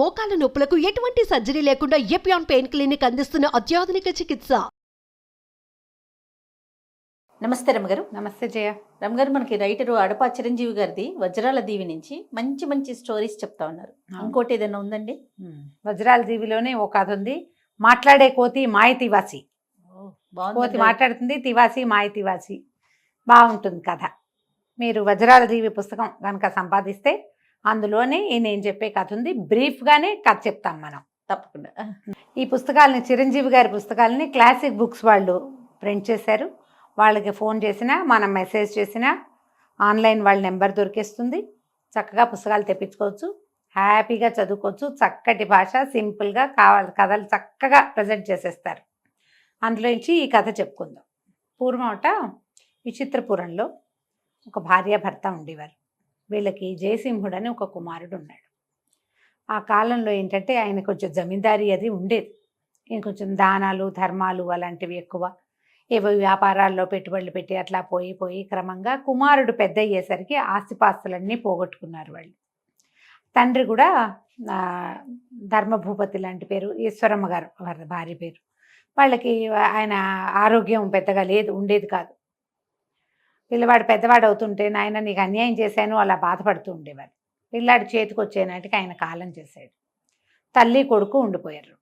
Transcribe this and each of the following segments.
మోకాల నొప్పులకు ఎటువంటి సర్జరీ లేకుండా ఎపియాన్ పెయిన్ క్లినిక్ అందిస్తున్న అత్యాధునిక చికిత్స. నమస్తే రమగారు. నమస్తే జయ. రమగారు, మనకి రైటరు అడపా చిరంజీవి గారిది వజ్రాల దీవి నుంచి మంచి మంచి స్టోరీస్ చెప్తా ఉన్నారు. ఇంకోటి ఏదైనా ఉందండి? వజ్రాల దీవిలోనే ఒక కథ ఉంది, మాట్లాడే కోతి మాయ తివాసి. కోతి మాట్లాడుతుంది, తివాసి మాయ తివాసి. బాగుంటుంది కథ. మీరు వజ్రాల దీవి పుస్తకం కనుక సంపాదిస్తే అందులోనే నేను చెప్పే కథ ఉంది. బ్రీఫ్గానే కథ చెప్తాం మనం తప్పకుండా. ఈ పుస్తకాలని, చిరంజీవి గారి పుస్తకాలని క్లాసిక్ బుక్స్ వాళ్ళు ప్రింట్ చేశారు. వాళ్ళకి ఫోన్ చేసినా, మనం మెసేజ్ చేసినా ఆన్లైన్ వాళ్ళ నెంబర్ దొరికేస్తుంది. చక్కగా పుస్తకాలు తెప్పించుకోవచ్చు, హ్యాపీగా చదువుకోవచ్చు. చక్కటి భాష, సింపుల్గా కావాలి కథలు చక్కగా ప్రజెంట్ చేసేస్తారు. అందులోంచి ఈ కథ చెప్పుకుందాం. పూర్వమట విచిత్రపురంలో ఒక భార్యాభర్త ఉండేవారు. వీళ్ళకి జయసింహుడు అని ఒక కుమారుడు ఉన్నాడు. ఆ కాలంలో ఏంటంటే ఆయన కొంచెం జమీందారీ అది ఉండేది. ఈయన కొంచెం దానాలు ధర్మాలు అలాంటివి ఎక్కువ. ఏవో వ్యాపారాల్లో పెట్టుబడులు పెట్టి అట్లా పోయి క్రమంగా కుమారుడు పెద్ద అయ్యేసరికి ఆస్తిపాస్తులన్నీ పోగొట్టుకున్నారు వాళ్ళు. తండ్రి కూడా ధర్మభూపతి లాంటి పేరు, ఈశ్వరమ్మ గారు వారి భార్య పేరు. వాళ్ళకి ఆయన ఆరోగ్యం పెద్దగా ఉండేది కాదు. పిల్లవాడు పెద్దవాడు అవుతుంటే, నాయన నీకు అన్యాయం చేశాను అలా బాధపడుతూ ఉండేవారు. పిల్లాడి చేతికి వచ్చేనాటికి ఆయన కాలం చేశాడు. తల్లి కొడుకు ఉండిపోయారు.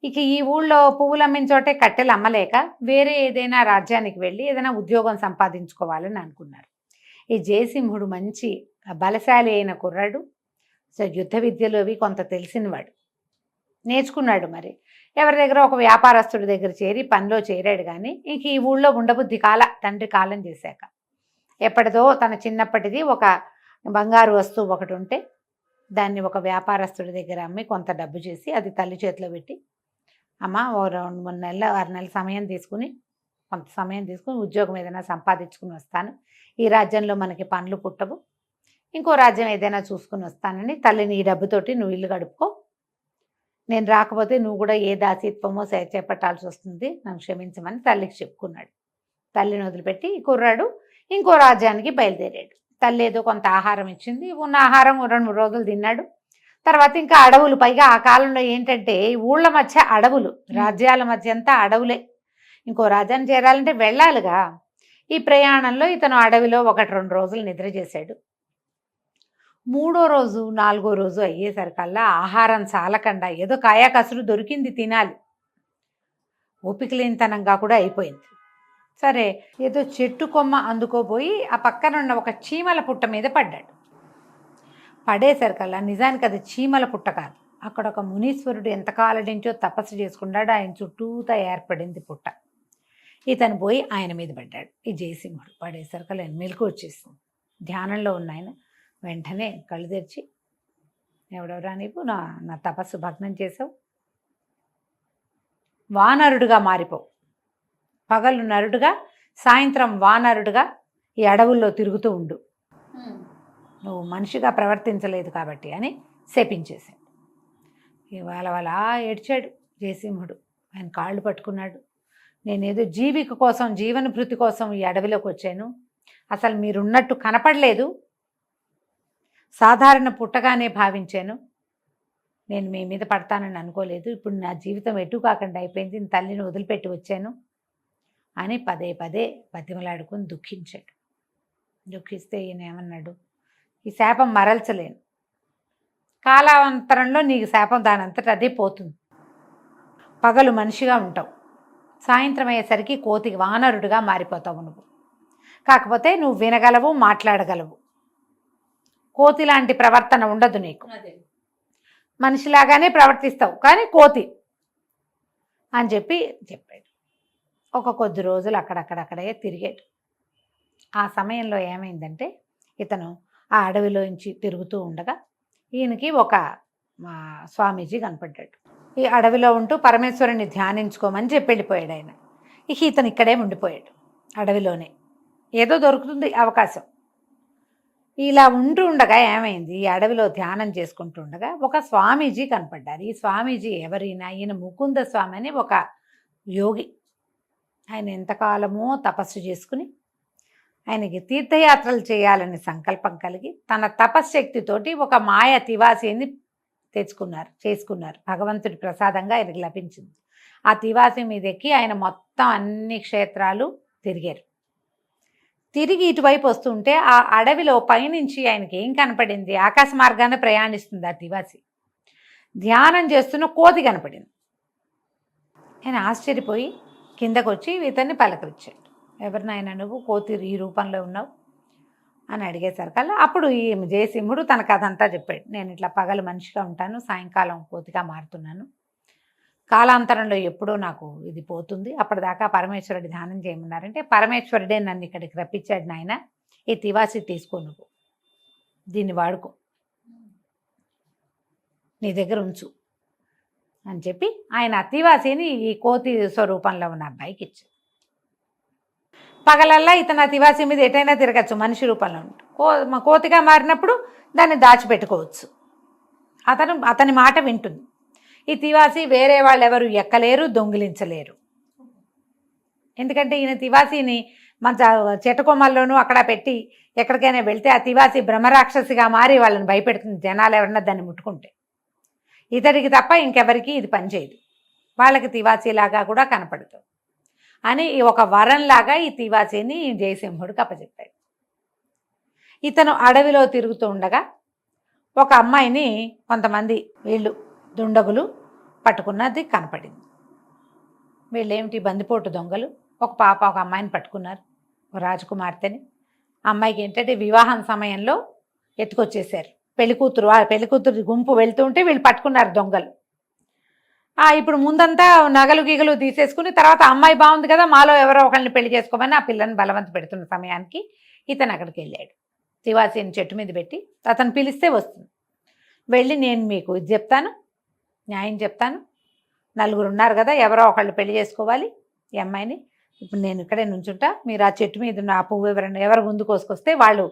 ఇక ఈ ఊళ్ళో పువ్వులు అమ్మిన చోటే కట్టెలు అమ్మలేక వేరే ఏదైనా రాజ్యానికి వెళ్ళి ఏదైనా ఉద్యోగం సంపాదించుకోవాలని అనుకున్నారు. ఈ జయసింహుడు మంచి బలశాలి అయిన కుర్రాడు. సో యుద్ధ విద్యలు అవి కొంత తెలిసినవాడు, నేర్చుకున్నాడు. మరి ఎవరి దగ్గర ఒక వ్యాపారస్తుడి దగ్గర చేరి పనిలో చేరాడు. కానీ ఇంక ఈ ఊళ్ళో ఉండబుద్ధి తండ్రి కాలం చేశాక. ఎప్పటిదో తన చిన్నప్పటిది ఒక బంగారు వస్తువు ఒకటి ఉంటే దాన్ని ఒక వ్యాపారస్తుడి దగ్గర అమ్మి కొంత డబ్బు చేసి అది తల్లి చేతిలో పెట్టి, అమ్మ ఓ 2-3 నెలలు 6 నెలల సమయం తీసుకుని, కొంత సమయం తీసుకుని ఉద్యోగం ఏదైనా సంపాదించుకుని వస్తాను. ఈ రాజ్యంలో మనకి పనులు పుట్టవు, ఇంకో రాజ్యం ఏదైనా చూసుకుని వస్తానని తల్లిని ఈ డబ్బుతోటి నువ్వు ఇల్లు గడుపుకో, నేను రాకపోతే నువ్వు కూడా ఏ దాసీత్వమో చేపట్టాల్సి వస్తుంది, నన్ను క్షమించమని తల్లికి చెప్పుకున్నాడు. తల్లిని వదిలిపెట్టి ఈ కుర్రాడు ఇంకో రాజ్యానికి బయలుదేరాడు. తల్లి ఏదో కొంత ఆహారం ఇచ్చింది, ఉన్న ఆహారం 2-3 రోజులు తిన్నాడు. తర్వాత ఇంకా అడవులు, పైగా ఆ కాలంలో ఏంటంటే ఊళ్ళ మధ్య అడవులు, రాజ్యాల మధ్య అంతా అడవులే. ఇంకో రాజ్యాన్ని చేరాలంటే వెళ్ళాలిగా. ఈ ప్రయాణంలో ఇతను అడవిలో 1-2 రోజులు నిద్ర చేశాడు. 3వ రోజు 4వ రోజు అయ్యేసరికల్లా ఆహారం చాలకుండా ఏదో కాయాకసురు దొరికింది తినాలి, ఓపిక లేనితనంగా కూడా అయిపోయింది. సరే ఏదో చెట్టు కొమ్మ అందుకోపోయి ఆ పక్కన ఉన్న ఒక చీమల పుట్ట మీద పడ్డాడు. పడేసరికల్లా నిజానికి అది చీమల పుట్ట కాదు, అక్కడ ఒక మునీశ్వరుడు ఎంతకాలం నుంచో తపస్సు చేసుకున్నాడు, ఆయన చుట్టూతా ఏర్పడింది పుట్ట. ఇతను పోయి ఆయన మీద పడ్డాడు. ఈ జయసింహుడు పడేసరికల్లా మెలకు వచ్చేసింది. ధ్యానంలో ఉన్న ఆయన వెంటనే కళ్ళు తెరిచి, ఎవడెవరా నీవు, నా తపస్సు భగ్నం చేసావు, వానరుడుగా మారిపోవు, పగలు నరుడుగా సాయంత్రం వానరుడుగా ఈ అడవుల్లో తిరుగుతూ ఉండు, నువ్వు మనిషిగా ప్రవర్తించలేదు కాబట్టి అని శపించేశాడు. ఇవాళ అలా ఏడ్చాడు జయసింహుడు. ఆయన కాళ్ళు పట్టుకున్నాడు. నేనేదో జీవిక కోసం, జీవనభృతి కోసం ఈ అడవిలోకి వచ్చాను, అసలు మీరున్నట్టు కనపడలేదు, సాధారణ పుట్టగానే భావించాను, నేను మీ మీద పడతానని అనుకోలేదు, ఇప్పుడు నా జీవితం ఎటు కాకుండా అయిపోయింది, తల్లిని వదిలిపెట్టి వచ్చాను అని పదే బతిమలాడుకుని దుఃఖించాడు. దుఃఖిస్తే ఈయన ఏమన్నాడు, ఈ శాపం మరల్చలేను, కాలాంతరంలో నీకు శాపం దానంతట అదే పోతుంది, పగలు మనిషిగా ఉంటావు, సాయంత్రం అయ్యేసరికి కోతికి వానరుడిగా మారిపోతావు నువ్వు, కాకపోతే నువ్వు వినగలవు, మాట్లాడగలవు, కోతి లాంటి ప్రవర్తన ఉండదు నీకు, మనిషిలాగానే ప్రవర్తిస్తావు కానీ కోతి అని చెప్పాడు. ఒక కొద్ది రోజులు అక్కడక్కడే తిరిగాడు. ఆ సమయంలో ఏమైందంటే ఇతను ఆ అడవిలోంచి తిరుగుతూ ఉండగా ఈయనకి ఒక స్వామీజీ కనపడ్డాడు. ఈ అడవిలో ఉంటూ పరమేశ్వరుని ధ్యానించుకోమని చెప్పి వెళ్ళిపోయాడు ఆయన. ఇతను ఇక్కడే ఉండిపోయాడు అడవిలోనే. ఏదో దొరుకుతుంది అవకాశం. ఇలా ఉండగా ఏమైంది, ఈ అడవిలో ధ్యానం చేసుకుంటూ ఉండగా ఒక స్వామీజీ కనపడ్డారు. ఈ స్వామీజీ ఎవరైనా, ఈయన ముకుంద స్వామి అని ఒక యోగి. ఆయన ఎంతకాలమో తపస్సు చేసుకుని ఆయనకి తీర్థయాత్రలు చేయాలని సంకల్పం కలిగి తన తపశ్శక్తితోటి ఒక మాయ తివాసిని చేసుకున్నారు. భగవంతుడి ప్రసాదంగా ఆయనకు లభించింది. ఆ తివాసి మీద ఎక్కి ఆయన మొత్తం అన్ని క్షేత్రాలు తిరిగారు. తిరిగి ఇటువైపు వస్తుంటే ఆ అడవిలో పైనుంచి ఆయనకి ఏం కనపడింది? ఆకాశ మార్గాన ప్రయాణిస్తుంది ఆ తివాసి. ధ్యానం చేస్తున్న కోతి కనపడింది. ఆయన ఆశ్చర్యపోయి కిందకు వచ్చి ఇతన్ని పలకరించాడు. ఎవరు నాయనా నువ్వు, కోతి ఈ రూపంలో ఉన్నావు అని అడిగేసరికల్లా అప్పుడు ఈ జయసింహుడు తన కథ అంతా చెప్పాడు. నేను ఇట్లా పగలు మనిషిగా ఉంటాను, సాయంకాలం కోతిగా మారుతున్నాను. కాలాంతరంలో ఎప్పుడో నాకు ఇది పోతుంది. అప్పటిదాకా పరమేశ్వరుడి ధ్యానం చేయమన్నారంటే పరమేశ్వరుడే నన్ను ఇక్కడికి రప్పించాడు. నాయన ఈ తివాసి తీసుకో, నువ్వు దీన్ని వాడుకో, నీ దగ్గర ఉంచు అని చెప్పి ఆయన తివాసిని ఈ కోతి స్వరూపంలో ఉన్న అబ్బాయికి ఇచ్చాడు. పగలల్లా ఇతను తివాసి మీద ఎటైనా తిరగచ్చు, మనిషి రూపంలో ఉంటుంది. కోతిగా మారినప్పుడు దాన్ని దాచిపెట్టుకోవచ్చు. అతని మాట వింటుంది. ఈ తివాసి వేరే వాళ్ళు ఎవరు ఎక్కలేరు, దొంగిలించలేరు. ఎందుకంటే ఈయన తివాసిని మన చెట్టుకొమ్మల్లోనూ అక్కడ పెట్టి ఎక్కడికైనా వెళ్తే ఆ తివాసి బ్రహ్మరాక్షసిగా మారి వాళ్ళని భయపెడుతుంది, జనాలు ఎవరన్నా దాన్ని ముట్టుకుంటే. ఇతడికి తప్ప ఇంకెవరికి ఇది పనిచేయదు, వాళ్ళకి తివాసీలాగా కూడా కనపడుతుంది అని ఒక వరంలాగా ఈ తివాసీని జయసింహుడికి అప్పచెప్పాడు. ఇతను అడవిలో తిరుగుతూ ఉండగా ఒక అమ్మాయిని కొంతమంది వీళ్ళు దుండగులు పట్టుకున్నది కనపడింది. వీళ్ళేమిటి బందిపోటు దొంగలు. ఒక అమ్మాయిని పట్టుకున్నారు, ఒక రాజకుమార్తెని. అమ్మాయికి ఏంటంటే వివాహం సమయంలో ఎత్తుకొచ్చేసారు. పెళ్లికూతురు గుంపు వెళ్తుంటే వీళ్ళు పట్టుకున్నారు దొంగలు. ఇప్పుడు ముందంతా నగలు గీగలు తీసేసుకుని తర్వాత అమ్మాయి బాగుంది కదా, మాలో ఎవరో ఒకరిని పెళ్లి చేసుకోమని ఆ పిల్లని బలవంత పెడుతున్న సమయానికి ఇతను అక్కడికి వెళ్ళాడు. తివాసీని చెట్టు మీద పెట్టి అతను పిలిస్తే వస్తుంది. వెళ్ళి నేను మీకు ఇది చెప్తాను, న్యాయం చెప్తాను, నలుగురు ఉన్నారు కదా, ఎవరో ఒకళ్ళు పెళ్లి చేసుకోవాలి ఈ అమ్మాయిని. ఇప్పుడు నేను ఇక్కడే నుంచుంటా, మీరు ఆ చెట్టు మీద ఉన్న ఆ పువ్వు ఎవరు ముందు కోసుకొస్తే వాళ్ళు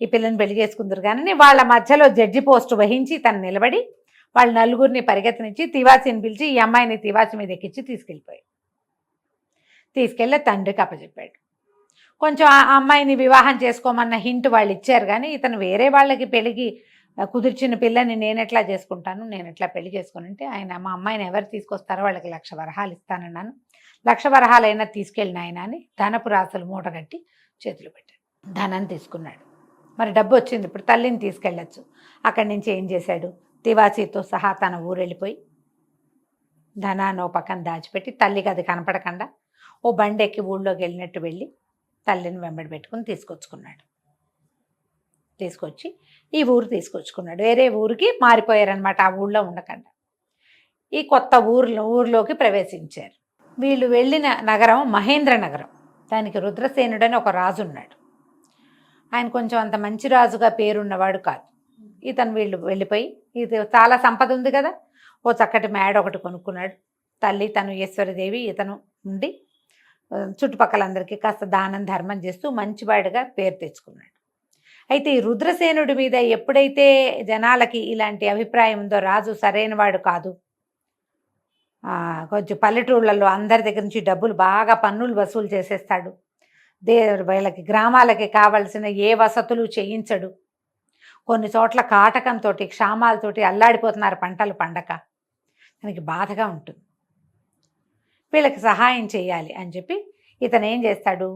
ఈ పిల్లని పెళ్లి చేసుకుందరు. కానీ వాళ్ళ మధ్యలో జడ్జి పోస్టు వహించి తను నిలబడి వాళ్ళు నలుగురిని పరిగెత్తనిచ్చి తివాసిని పిలిచి ఈ అమ్మాయిని తివాసి మీద ఎక్కించి తీసుకెళ్ళి తండ్రికి అప్పచెప్పాడు. కొంచెం ఆ అమ్మాయిని వివాహం చేసుకోమన్న హింట్ వాళ్ళు ఇచ్చారు. కానీ ఇతను వేరే వాళ్ళకి పెళ్ళికి కుదిర్చిన పిల్లని నేను ఎట్లా చేసుకుంటాను, నేను ఎట్లా పెళ్లి చేసుకుని ఆయన మా అమ్మాయిని ఎవరు తీసుకొస్తారో వాళ్ళకి 1,00,000 వరహాలు ఇస్తానన్నాను, 1,00,000 వరహాలైనా తీసుకెళ్ళిన ఆయన అని ధనపు రాసులు మూటగట్టి చేతులు పెట్టాడు. ధనం తీసుకున్నాడు. మరి డబ్బు వచ్చింది, ఇప్పుడు తల్లిని తీసుకెళ్ళచ్చు. అక్కడి నుంచి ఏం చేశాడు, తివాసీతో సహా తన ఊరు వెళ్ళిపోయి ధనాన్ని ఓ పక్కన దాచిపెట్టి తల్లికి అది కనపడకుండా ఓ బండి ఎక్కి ఊళ్ళోకి వెళ్ళినట్టు వెళ్ళి తల్లిని వెంబడి పెట్టుకుని తీసుకొచ్చి ఈ ఊరు తీసుకొచ్చుకున్నాడు. వేరే ఊరికి మారిపోయారనమాట, ఆ ఊళ్ళో ఉండకుండా ఈ కొత్త ఊర్లోకి ప్రవేశించారు. వీళ్ళు వెళ్ళిన నగరం మహేంద్ర నగరం. దానికి రుద్రసేనుడని ఒక రాజు ఉన్నాడు. ఆయన కొంచెం అంత మంచి రాజుగా పేరున్నవాడు కాదు. వీళ్ళు వెళ్ళిపోయి ఇది చాలా సంపద ఉంది కదా, ఓ చక్కటి మేడ ఒకటి కొనుక్కున్నాడు. తల్లి తను ఈశ్వరదేవి ఇతను ఉండి చుట్టుపక్కలందరికీ కాస్త దానం ధర్మం చేస్తూ మంచివాడిగా పేరు తెచ్చుకున్నాడు. అయితే ఈ రుద్రసేనుడి మీద ఎప్పుడైతే జనాలకి ఇలాంటి అభిప్రాయం ఉందో, రాజు సరైనవాడు కాదు, కొంచెం పల్లెటూళ్ళల్లో అందరి దగ్గర నుంచి డబ్బులు బాగా పన్నులు వసూలు చేసేస్తాడు, వీళ్ళకి గ్రామాలకి కావలసిన ఏ వసతులు చేయించడు, కొన్ని చోట్ల కాటకంతో క్షామాలతోటి అల్లాడిపోతున్నారు పంటలు పండక, దానికి బాధగా ఉంటుంది. వీళ్ళకి సహాయం చేయాలి అని చెప్పి ఇతను ఏం చేస్తాడు,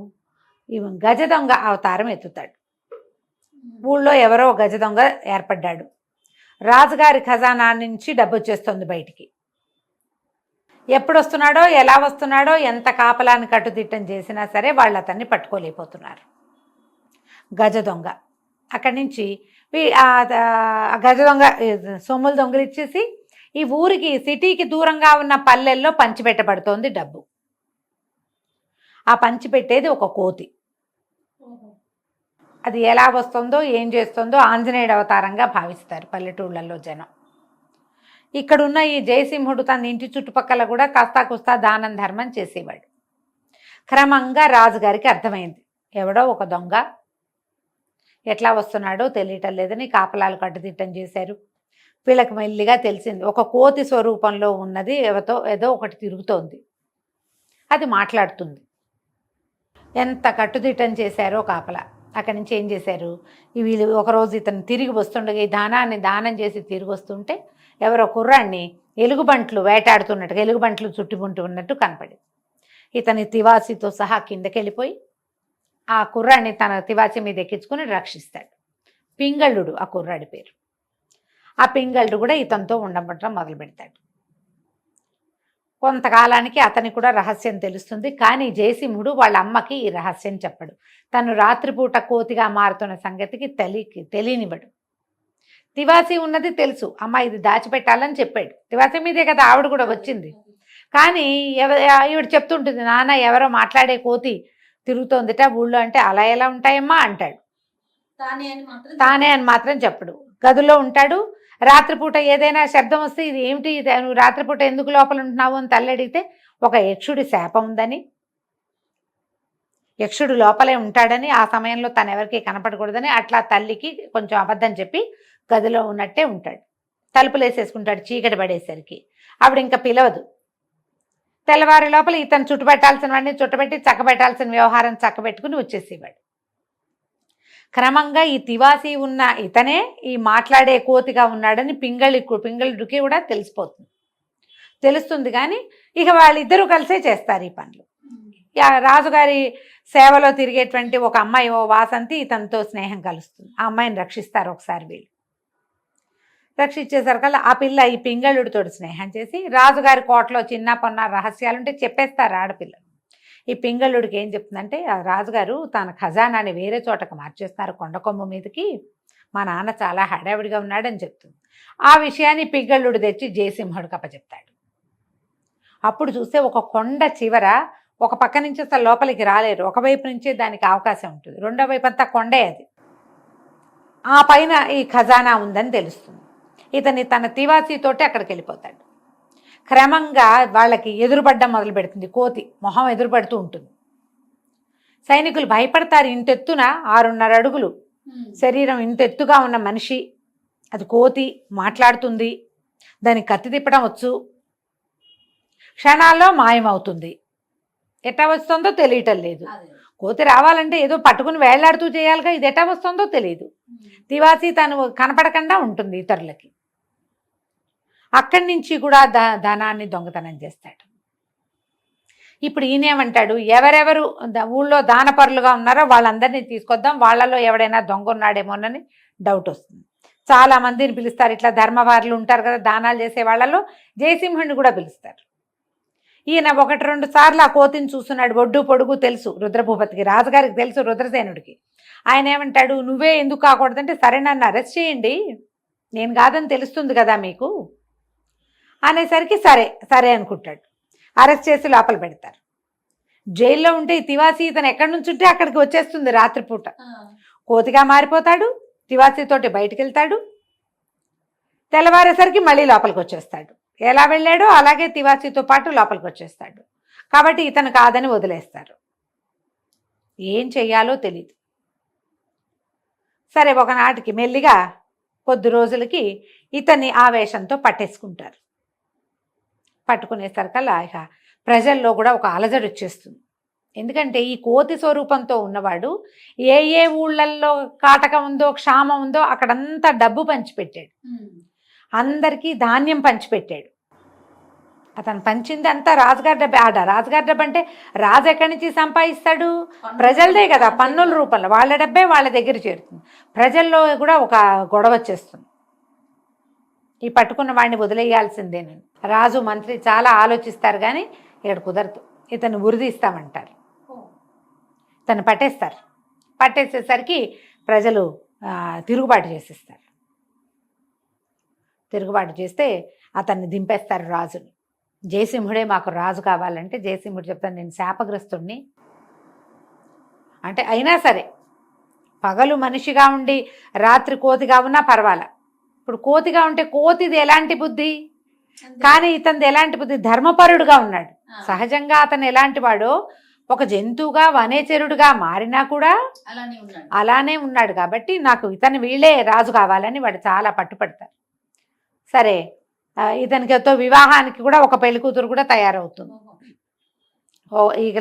ఈ గజ దొంగ అవతారం ఎత్తుతాడు. ఊళ్ళో ఎవరో గజ దొంగ ఏర్పడ్డాడు. రాజుగారి ఖజానా నుంచి డబ్బు వచ్చేస్తుంది బయటికి. ఎప్పుడు వస్తున్నాడో, ఎలా వస్తున్నాడో, ఎంత కాపలాన్ని కట్టుదిట్టం చేసినా సరే వాళ్ళు అతన్ని పట్టుకోలేకపోతున్నారు. గజ దొంగ అక్కడి నుంచి గజ దొంగ సొమ్ములు దొంగలిచ్చేసి ఈ ఊరికి సిటీకి దూరంగా ఉన్న పల్లెల్లో పంచిపెట్టబడుతోంది డబ్బు. ఆ పంచిపెట్టేది ఒక కోతి. అది ఎలా వస్తుందో ఏం చేస్తుందో ఆంజనేయుడు అవతారంగా భావిస్తారు పల్లెటూళ్ళల్లో జనం. ఇక్కడున్న ఈ జయసింహుడు తన ఇంటి చుట్టుపక్కల కూడా కాస్తా కుస్తా దానం ధర్మం చేసేవాడు. క్రమంగా రాజుగారికి అర్థమైంది, ఎవడో ఒక దొంగ ఎట్లా వస్తున్నాడో తెలియటం లేదని కాపలాలు కట్టుదిట్టం చేశారు. వీళ్ళకి మెల్లిగా తెలిసింది, ఒక కోతి స్వరూపంలో ఉన్నది ఏదో ఒకటి తిరుగుతోంది, అది మాట్లాడుతుంది. ఎంత కట్టుదిట్టం చేశారో కాపలా. అక్కడి నుంచి ఏం చేశారు, వీళ్ళు ఒకరోజు ఇతను తిరిగి వస్తుండగా ఈ దానాన్ని దానం చేసి తిరిగి వస్తుంటే ఎవరో కుర్రాన్ని ఎలుగుబంట్లు వేటాడుతున్నట్టుగా ఎలుగుబంట్లు చుట్టుకుంటూ ఉన్నట్టు కనపడింది. ఇతని తివాసితో సహా కిందకి వెళ్ళిపోయి ఆ కుర్రాన్ని తన తివాసి మీద ఎక్కించుకుని రక్షిస్తాడు. పింగళుడు ఆ కుర్రాడి పేరు. ఆ పింగళుడు కూడా ఇతనితో ఉండబట్టడం మొదలు పెడతాడు. కొంతకాలానికి అతనికి కూడా రహస్యం తెలుస్తుంది. కానీ జయసింహుడు వాళ్ళ అమ్మకి ఈ రహస్యం చెప్పడు. తను రాత్రిపూట కోతిగా మారుతున్న సంగతికి తెలియనివ్వడు. తివాసి ఉన్నది తెలుసు, అమ్మ ఇది దాచిపెట్టాలని చెప్పాడు. తివాసి మీదే కదా ఆవిడ కూడా వచ్చింది. కానీ ఈవిడ చెప్తుంటుంది, నాన్న ఎవరో మాట్లాడే కోతి తిరుగుతోందిట ఊళ్ళో. అంటే అలా ఎలా ఉంటాయమ్మా అంటాడు. తానే అని మాత్రం చెప్పడు. గదిలో ఉంటాడు. రాత్రిపూట ఏదైనా శబ్దం వస్తే ఇది ఏమిటి, నువ్వు రాత్రిపూట ఎందుకు లోపల ఉంటున్నావు అని తల్లి అడిగితే ఒక యక్షుడి శాపం ఉందని, యక్షుడు లోపలే ఉంటాడని, ఆ సమయంలో తను ఎవరికి కనపడకూడదని అట్లా తల్లికి కొంచెం అబద్ధం చెప్పి గదిలో ఉన్నట్టే ఉంటాడు. తలుపులు వేసేసుకుంటాడు చీకటి పడేసరికి. ఆవిడ ఇంకా పిలవదు. తెల్లవారి లోపల ఇతను చుట్టుపెట్టాల్సినవన్నీ చుట్టబెట్టి చక్కబెట్టాల్సిన వ్యవహారం చక్కబెట్టుకుని వచ్చేసేవాడు. క్రమంగా ఈ తివాసి ఉన్న ఇతనే ఈ మాట్లాడే కోతిగా ఉన్నాడని పింగళుడికి కూడా తెలుస్తుంది. కానీ ఇక వాళ్ళిద్దరూ కలిసే చేస్తారు ఈ పనులు. రాజుగారి సేవలో తిరిగేటువంటి ఒక అమ్మాయి, ఓ వాసంతి, ఇతనితో స్నేహం కలుస్తుంది. ఆ అమ్మాయిని రక్షిస్తారు ఒకసారి వీళ్ళు. రక్షించేసరికల్లా ఆ పిల్ల ఈ పింగళుడితో స్నేహం చేసి రాజుగారి కోటలో చిన్న పొన్న రహస్యాలుంటే చెప్పేస్తారు ఆడపిల్లలు. ఈ పింగళుడికి ఏం చెప్తుందంటే, ఆ రాజుగారు తన ఖజానాని వేరే చోటకు మార్చేస్తున్నారు కొండకొమ్మ మీదకి, మా నాన్న చాలా హడావిడిగా ఉన్నాడని చెప్తుంది. ఆ విషయాన్ని పింగళుడు తెచ్చి జయసింహుడికి అప్పచెప్తాడు. అప్పుడు చూస్తే ఒక కొండ చివర ఒక పక్క నుంచి అసలు లోపలికి రాలేరు, ఒకవైపు నుంచే దానికి అవకాశం ఉంటుంది, రెండో వైపు అంతా కొండే అది. ఆ పైన ఈ ఖజానా ఉందని తెలుస్తుంది. ఇతని తన తివాసీతోటి అక్కడికి వెళ్ళిపోతాడు. క్రమంగా వాళ్ళకి ఎదురుపడ్డం మొదలు పెడుతుంది. కోతి మొహం ఎదురుపడుతూ ఉంటుంది. సైనికులు భయపడతారు. ఇంతెత్తున 6.5 అడుగులు శరీరం, ఇంతెత్తుగా ఉన్న మనిషి, అది కోతి, మాట్లాడుతుంది, దానికి కత్తి తిప్పడం వచ్చు, క్షణాల్లో మాయమవుతుంది. ఎట్టా వస్తుందో తెలియటం లేదు. కోతి రావాలంటే ఏదో పట్టుకుని వేళ్లాడుతూ చేయాలిగా, ఇది ఎట్టా వస్తుందో తెలియదు. తివాసి తను కనపడకుండా ఉంటుంది ఇతరులకి. అక్కడి నుంచి కూడా ధనాన్ని దొంగతనం చేస్తాడు. ఇప్పుడు ఈయనేమంటాడు, ఎవరెవరు ఊళ్ళో దానపరులుగా ఉన్నారో వాళ్ళందరినీ తీసుకొద్దాం, వాళ్ళలో ఎవడైనా దొంగ ఉన్నాడేమోనని డౌట్ వస్తుంది. చాలా మందిని పిలుస్తారు. ఇట్లా ధర్మవారులు ఉంటారు కదా దానాలు చేసే వాళ్ళలో, జయసింహుడిని కూడా పిలుస్తారు. ఈయన 1-2 సార్లు ఆ కోతిని చూస్తున్నాడు. ఒడ్డు పొడుగు తెలుసు రుద్రభూపతికి, రాజుగారికి తెలుసు రుద్రసేనుడికి. ఆయన ఏమంటాడు, నువ్వే ఎందుకు కాకూడదంటే, సరే నన్ను అరెస్ట్ చేయండి, నేను కాదని తెలుస్తుంది కదా మీకు అనేసరికి సరే సరే అనుకుంటాడు. అరెస్ట్ చేసి లోపల పెడతారు. జైల్లో ఉంటే ఈ తివాసి ఇతను ఎక్కడి నుంచి ఉంటే అక్కడికి వచ్చేస్తుంది రాత్రిపూట. కోతిగా మారిపోతాడు, తివాసితోటి బయటికి వెళ్తాడు, తెల్లవారేసరికి మళ్ళీ లోపలికి వచ్చేస్తాడు. ఎలా వెళ్ళాడో అలాగే తివాసితో పాటు లోపలికి వచ్చేస్తాడు. కాబట్టి ఇతను కాదని వదిలేస్తారు. ఏం చెయ్యాలో తెలీదు. సరే ఒకనాటికి మెల్లిగా కొద్ది రోజులకి ఇతన్ని ఆవేశంతో పట్టేసుకుంటారు. పట్టుకునేసరికల్లా ఇక ప్రజల్లో కూడా ఒక అలజడి వచ్చేస్తుంది. ఎందుకంటే ఈ కోతి స్వరూపంతో ఉన్నవాడు ఏ ఏ ఊళ్ళల్లో కాటకం ఉందో క్షామం ఉందో అక్కడంతా డబ్బు పంచిపెట్టాడు, అందరికీ ధాన్యం పంచిపెట్టాడు. అతను పంచింది అంతా రాజుగారి డబ్బే. రాజుగారి డబ్బు అంటే రాజు ఎక్కడి నుంచి సంపాదిస్తాడు, ప్రజలదే కదా, పన్నుల రూపంలో వాళ్ళ డబ్బే వాళ్ళ దగ్గర చేరుతుంది. ప్రజల్లో కూడా ఒక గొడవ వచ్చేస్తుంది. ఈ పట్టుకున్న వాడిని వదిలేయాల్సిందేనని రాజు మంత్రి చాలా ఆలోచిస్తారు. కానీ ఇక్కడ కుదరదు, ఇతను ఉరిదీస్తామంటారు. తను పట్టేస్తారు. పట్టేసేసరికి ప్రజలు తిరుగుబాటు చేసేస్తారు. తిరుగుబాటు చేస్తే అతన్ని దింపేస్తారు రాజుని. జయసింహుడే మాకు రాజు కావాలంటే జయసింహుడు చెప్తాను, నేను శాపగ్రస్తుడిని అంటే, అయినా సరే పగలు మనిషిగా ఉండి రాత్రి కోతిగా ఉన్నా పర్వాలా. ఇప్పుడు కోతిగా ఉంటే కోతిది ఎలాంటి బుద్ధి, కానీ ఇతనిది ఎలాంటి బుద్ధి, ధర్మపరుడుగా ఉన్నాడు. సహజంగా అతను ఎలాంటి వాడో, ఒక జంతువుగా వనేచరుడుగా మారినా కూడా అలానే ఉన్నాడు. కాబట్టి నాకు ఇతను వీళ్ళే రాజు కావాలని వాడు చాలా పట్టుపడతారు. సరే ఇతనికితో వివాహానికి కూడా ఒక పెళ్లి కూతురు కూడా తయారవుతుంది. ఇక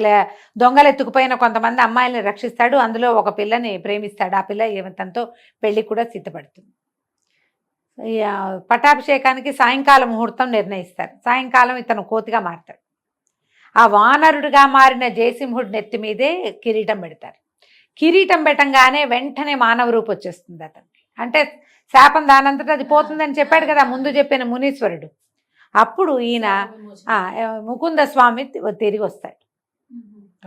దొంగలు ఎత్తుకుపోయిన కొంతమంది అమ్మాయిల్ని రక్షిస్తాడు. అందులో ఒక పిల్లని ప్రేమిస్తాడు. ఆ పిల్ల తనతో పెళ్లికి కూడా సిద్ధపడుతుంది. ఈ, పట్టాభిషేకానికి సాయంకాలం ముహూర్తం నిర్ణయిస్తారు. సాయంకాలం ఇతను కోతిగా మారతాడు. ఆ వానరుడిగా మారిన జయసింహుడి నెత్తి మీదే కిరీటం పెడతారు. కిరీటం పెట్టంగానే వెంటనే మానవ రూపు వచ్చేస్తుంది అతనికి. అంటే శాపం దానంతటా అది పోతుందని చెప్పాడు కదా ముందు చెప్పిన మునీశ్వరుడు. అప్పుడు ఈయన ముకుంద స్వామి తిరిగి వస్తాడు.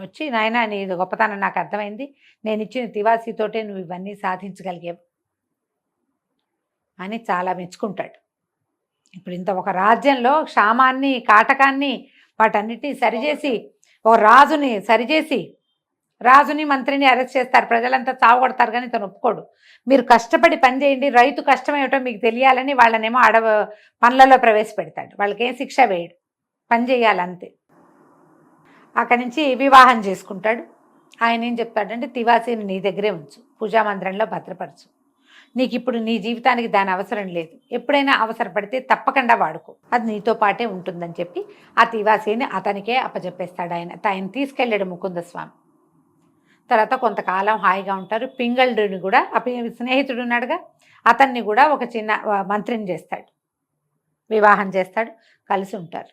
వచ్చి, నాయన నీ గొప్పతనం నాకు అర్థమైంది, నేను ఇచ్చిన తివాసీతోటే నువ్వు ఇవన్నీ సాధించగలిగావు అని చాలా మెచ్చుకుంటాడు. ఇప్పుడు ఇంత ఒక రాజ్యంలో క్షామాన్ని కాటకాన్ని వాటన్నిటినీ సరిచేసి ఓ రాజుని సరిచేసి రాజుని మంత్రిని అరెస్ట్ చేస్తారు, ప్రజలంతా చావగొడతారు, కానీ తను ఒప్పుకోడు. మీరు కష్టపడి పని చేయండి, రైతు కష్టం ఏమిటో మీకు తెలియాలని వాళ్ళనేమో పనులలో ప్రవేశపెడతాడు. వాళ్ళకి ఏం శిక్ష వేయడు, పని చేయాలంతే. అక్కడి నుంచి వివాహం చేసుకుంటాడు. ఆయన ఏం చెప్తాడంటే, తివాసీని నీ దగ్గరే ఉంచు, పూజామందిరంలో భద్రపరచు, నీకు ఇప్పుడు నీ జీవితానికి దాని అవసరం లేదు, ఎప్పుడైనా అవసరపడితే తప్పకుండా వాడుకో, అది నీతో పాటే ఉంటుందని చెప్పి ఆ తివాసీని అతనికే అప్పచెప్పేస్తాడు. ఆయన తీసుకెళ్ళాడు ముకుంద స్వామి. తర్వాత కొంతకాలం హాయిగా ఉంటారు. పింగళుడిని కూడా స్నేహితుడు ఉన్నాడుగా, అతన్ని కూడా ఒక చిన్న మంత్రిని చేస్తాడు, వివాహం చేస్తాడు, కలిసి ఉంటారు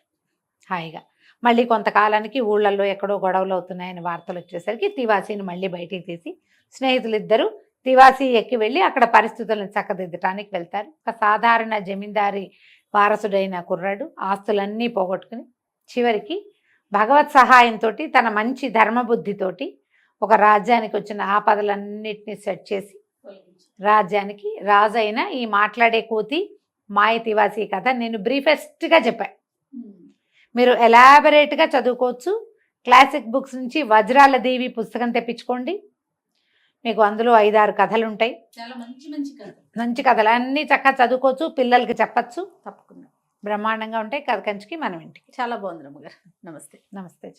హాయిగా. మళ్ళీ కొంతకాలానికి ఊళ్ళల్లో ఎక్కడో గొడవలు అవుతున్నాయని వార్తలు వచ్చేసరికి తివాసీని మళ్ళీ బయటికి తీసి స్నేహితులిద్దరూ తివాసీ ఎక్కి వెళ్ళి అక్కడ పరిస్థితులను చక్కదిద్దటానికి వెళ్తారు. ఒక సాధారణ జమీందారి వారసుడైన కుర్రాడు ఆస్తులన్నీ పోగొట్టుకుని చివరికి భగవత్ సహాయంతో తన మంచి ధర్మబుద్ధితోటి ఒక రాజ్యానికి వచ్చిన ఆపదలన్నిటినీ సెట్ చేసి రాజ్యానికి రాజు అయిన ఈ మాట్లాడే కోతి మాయ తివాసీ కథ నేను బ్రీఫెస్ట్గా చెప్పాను. మీరు ఎలాబరేట్గా చదువుకోవచ్చు. క్లాసిక్ బుక్స్ నుంచి వజ్రాల దేవి పుస్తకం తెప్పించుకోండి, మీకు అందులో 5-6 కథలు ఉంటాయి. చాలా మంచి మంచి కథ, మంచి కథలు అన్నీ చక్కగా చదువుకోవచ్చు, పిల్లలకి చెప్పచ్చు, తప్పకుండా బ్రహ్మాండంగా ఉంటాయి. కథ కంచికి మనం ఇంటికి. చాలా బాగుంది రమ్మగారు. నమస్తే. నమస్తే.